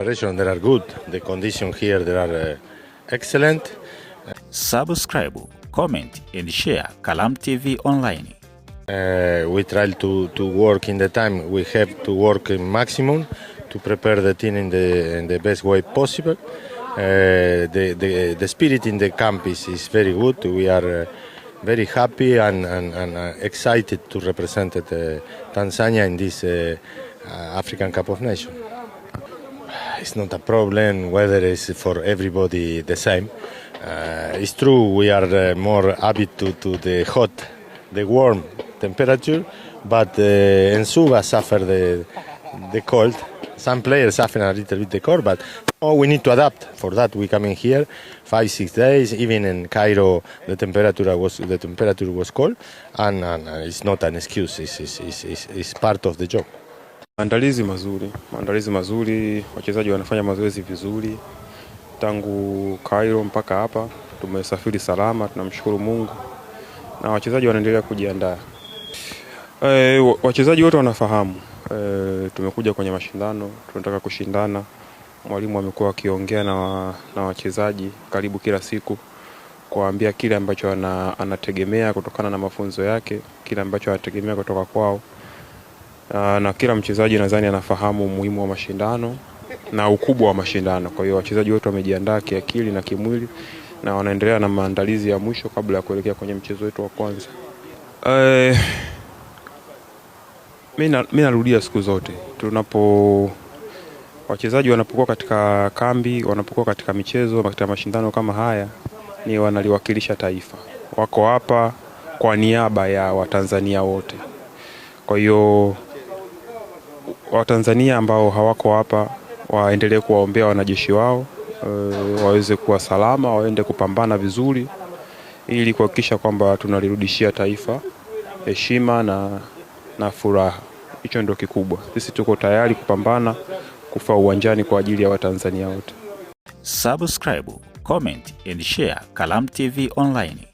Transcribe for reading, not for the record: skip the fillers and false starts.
They are good. The conditions here they are excellent. Subscribe, comment and share Kalam TV online. We try to work in the time we have to work in maximum to prepare the team in the best way possible. The spirit in the camp is very good. We are very happy and excited to represent Tanzania in this African Cup of Nations. It's not a problem whether it's for everybody the same. It's true we are more habitued to the warm temperature, but Nsuba suffer the cold. Some players suffer a little bit the cold, but we need to adapt. For that we come in here 5-6 days. Even in Cairo the temperature was cold, and it's not an excuse. It's part of the job. Maandalizi mazuri, wachezaji wanafanya mazoezi vizuri. Tangu Cairo mpaka hapa tumesafiri salama, tunamshukuru Mungu. Na wachezaji wanaendelea kujiandaa. Wachezaji wote wanafahamu tumekuja kwenye mashindano, tunataka kushindana. Mwalimu amekuwa akiongea na wachezaji karibu kila siku kuambia kile ambacho anategemea kutokana na mafunzo yake, kile ambacho anategemea kutoka kwao. Na kila mchezaji nadhani anafahamu umuhimu wa mashindano na ukubwa wa mashindano. Kwa hiyo wachezaji wote wamejiandaa kiakili na kimwili na wanaendelea na maandalizi ya mwisho kabla ya kuelekea kwenye mchezo wetu wa kwanza. Mimi narudia siku zote, wachezaji wanapokuwa katika kambi, wanapokuwa katika michezo, katika mashindano kama haya, ni wanaliwakilisha taifa. Wako hapa kwa niaba ya Watanzania wote. Kwa hiyo Watanzania ambao hawako hapa waendelee kuwaombea wanajeshi wao waweze kuwa salama, waende kupambana vizuri ili kuhakikisha kwamba tunalirudishia taifa heshima na furaha. Hicho ndio kikubwa. Sisi tuko tayari kupambana, kufa uwanjani kwa ajili ya Watanzania wote. Subscribe, comment and share Kalam TV online.